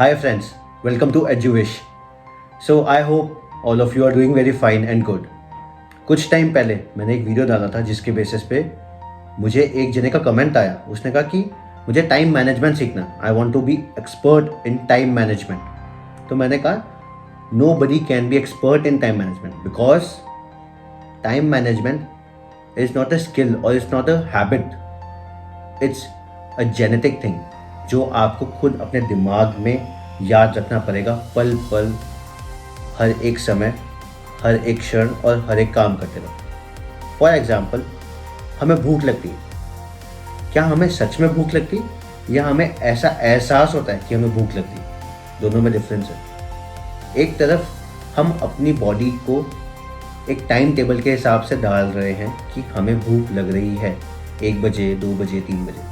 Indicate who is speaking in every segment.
Speaker 1: Hi friends, welcome to EduWish. So I hope all of you are doing very fine and good. कुछ time पहले मैंने एक video डाला था जिसके बेसिस पे मुझे एक जने का कमेंट आया. उसने कहा कि मुझे टाइम मैनेजमेंट सीखना. I want to be expert in time management. तो मैंने कहा nobody can be expert in time management because time management is not a skill और it's not a habit. It's a genetic thing जो आपको खुद अपने दिमाग में याद रखना पड़ेगा पल पल, हर एक समय, हर एक क्षण और हर एक काम करते रहो. फॉर एग्जाम्पल, हमें भूख लगती है. क्या हमें सच में भूख लगती है या हमें ऐसा एहसास होता है कि हमें भूख लगती है? दोनों में डिफरेंस है. एक तरफ हम अपनी बॉडी को एक टाइम टेबल के हिसाब से डाल रहे हैं कि हमें भूख लग रही है 1 बजे, 2 बजे, 3 बजे,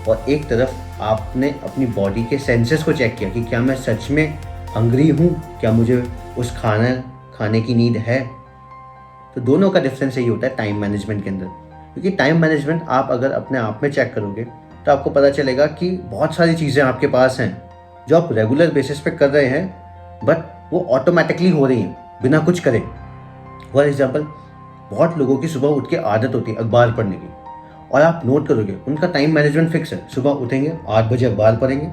Speaker 1: और एक तरफ आपने अपनी बॉडी के सेंसेस को चेक किया कि क्या मैं सच में हंग्री हूँ, क्या मुझे उस खाना खाने की नीड है. तो दोनों का डिफरेंस यही होता है टाइम मैनेजमेंट के अंदर. क्योंकि टाइम मैनेजमेंट आप अगर अपने आप में चेक करोगे तो आपको पता चलेगा कि बहुत सारी चीज़ें आपके पास हैं जो आप रेगुलर बेसिस पे कर रहे हैं, बट वो ऑटोमेटिकली हो रही हैं बिना कुछ करे. फॉर एग्जाम्पल, बहुत लोगों की सुबह उठ के आदत होती है अखबार पढ़ने की, और आप नोट करोगे उनका टाइम मैनेजमेंट फिक्स है. सुबह उठेंगे 8 बजे अखबार पढ़ेंगे,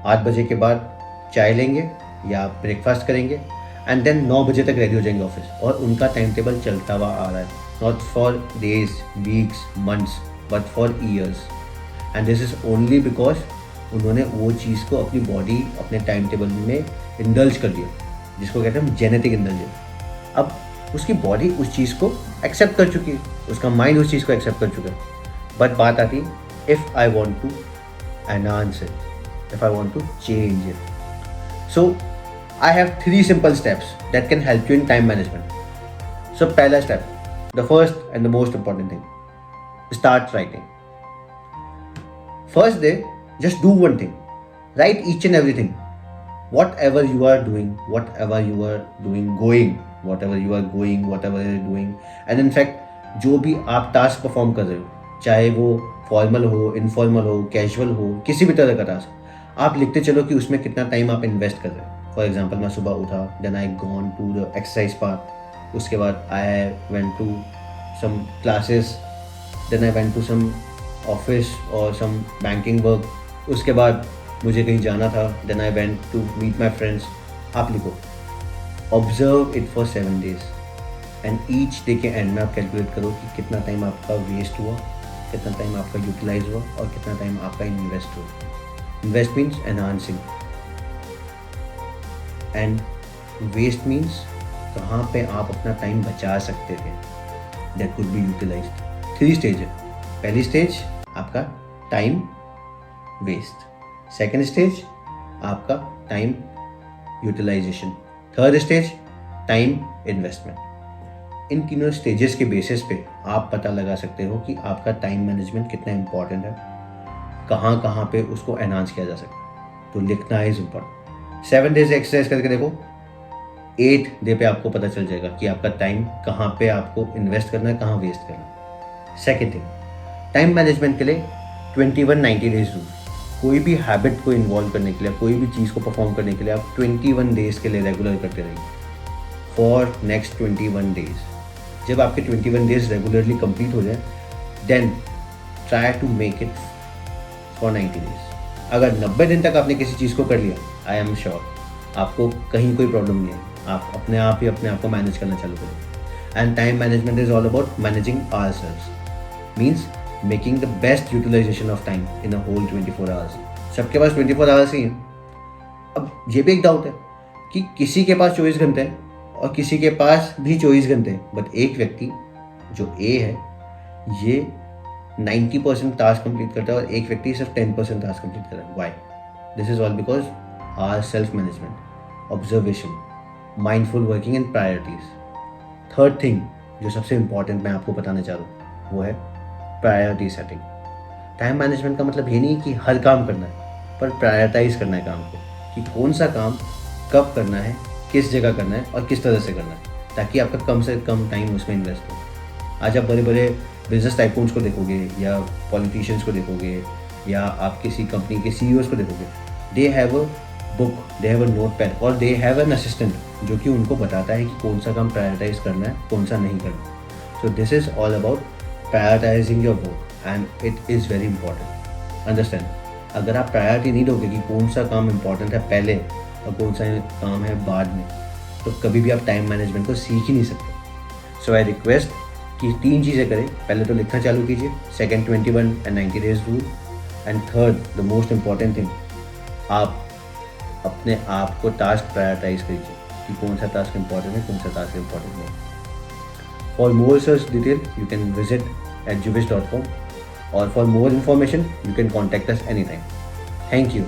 Speaker 1: 8 बजे के बाद चाय लेंगे या ब्रेकफास्ट करेंगे, एंड देन 9 बजे तक रेडी हो जाएंगे ऑफिस. और उनका टाइम टेबल चलता हुआ आ रहा है, not for days, weeks, months, but for years. And this is only because उन्होंने वो चीज़ को अपनी बॉडी अपने टाइम टेबल में इंडल्ज कर दिया, जिसको कहते हैं हम जेनेटिक इंडल्जेंस. अब उसकी बॉडी उस चीज़ को एक्सेप्ट कर चुकी है, उसका माइंड उस चीज़ को एक्सेप्ट कर चुका है. बट बात आती है if I want to enhance it, if I want to change it. So I have 3 simple steps that can help you in time management. So, पहला step, the first and the most important thing, start writing. First day, just do one thing. Write each and everything. Whatever you are doing, whatever you are doing, whatever you are doing. And in fact, जो भी आप task perform कर रहे हो, चाहे वो formal हो, informal हो, कैजुअल हो, किसी भी तरह का टास्क, आप लिखते चलो कि उसमें कितना टाइम आप इन्वेस्ट कर रहे हो. फॉर एग्जाम्पल, मैं सुबह उठा, then I gone to the exercise park, उसके बाद I went to some classes, then I went to some office और सम बैंकिंग वर्क, उसके बाद मुझे कहीं जाना था, then I went to meet my friends. आप लिखो, observe it for 7 days, and each day के एंड में आप कैलकुलेट करो कि कितना टाइम आपका वेस्ट हुआ, कितना टाइम आपका यूटिलाइज हुआ और कितना टाइम आपका इन्वेस्ट हुआ. Invest means enhancing, and waste means कहाँ पे आप अपना टाइम बचा सकते थे, that could be utilised. 3 stage है. पहली स्टेज आपका टाइम वेस्ट, सेकेंड स्टेज आपका time utilisation, third stage time investment. इन तीनों स्टेजेस के बेसिस पे आप पता लगा सकते हो कि आपका टाइम मैनेजमेंट कितना इंपॉर्टेंट है, कहाँ कहाँ पे उसको एनहांस किया जा सकता है. तो लिखना इज इम्पॉर्टेंट. 7 days एक्सरसाइज करके देखो, 8 डे पे आपको पता चल जाएगा कि आपका टाइम कहाँ पे आपको इन्वेस्ट करना है, कहाँ वेस्ट करना है. सेकेंड थिंग, टाइम मैनेजमेंट के लिए 21-90 days रूल. कोई भी हैबिट को इन्वॉल्व करने के लिए, कोई भी चीज़ को परफॉर्म करने के लिए आप 21 days के लिए रेगुलर करते रहिए फॉर नेक्स्ट 21 days. जब आपके 21 days रेगुलरली कंप्लीट हो जाए, then try to make it for 90 days. अगर 90 दिन तक आपने किसी चीज़ को कर लिया, आई एम श्योर आपको कहीं कोई प्रॉब्लम नहीं है, आप अपने आप ही अपने आप को मैनेज करना चालू करें. And time management is all about managing ourselves, means making the best utilization of time in a whole 24 hours. सबके पास 24 hours ही हैं. अब ये भी एक डाउट है कि किसी के पास 24 घंटे हैं और किसी के पास भी 24 घंटे हैं, बट एक व्यक्ति जो ए है ये 90% टास्क कंप्लीट करता है और एक व्यक्ति सिर्फ 10% टास्क कंप्लीट कर रहा है. Why? This is all because our self management, observation, mindful working and priorities. Third thing जो सबसे इंपॉर्टेंट मैं आपको बताना चाह रहा हूँ वो है प्रायोरिटी सेटिंग. टाइम मैनेजमेंट का मतलब ये नहीं कि हर काम करना है, पर प्रायोरिटाइज करना है काम को, कि कौन सा काम कब करना है, किस जगह करना है और किस तरह से करना है, ताकि आपका कम से कम टाइम उसमें इन्वेस्ट हो. आज आप बड़े बड़े बिजनेस टाइकून्स को देखोगे या पॉलिटिशियंस को देखोगे या आप किसी कंपनी के CEOs को देखोगे, they have a book, they have a note pad और दे हैव एन असिस्टेंट जो कि उनको बताता है कि कौन सा काम प्रायोरिटाइज करना है, कौन सा नहीं करना। So this is all about prioritising your work and it is very important. Understand, अगर आप प्रायोरिटी नहीं दोगे कि कौन सा काम इंपॉर्टेंट है पहले और कौन सा काम है बाद में, तो कभी भी आप टाइम मैनेजमेंट को सीख ही नहीं सकते। सो आई रिक्वेस्ट कि 3 चीज़ें करें। पहले तो लिखना चालू कीजिए, second 21 and 90 days rule, and third the most important thing, आप अपने आप को टास्क प्रायोरिटाइज कीजिए कि कौन सा टास्क इंपॉर्टेंट है, कौन सा टास्क इंपॉर्टेंट नहीं। For more research detail you can visit edgewish.com, or for more information you can contact us anytime. Thank you.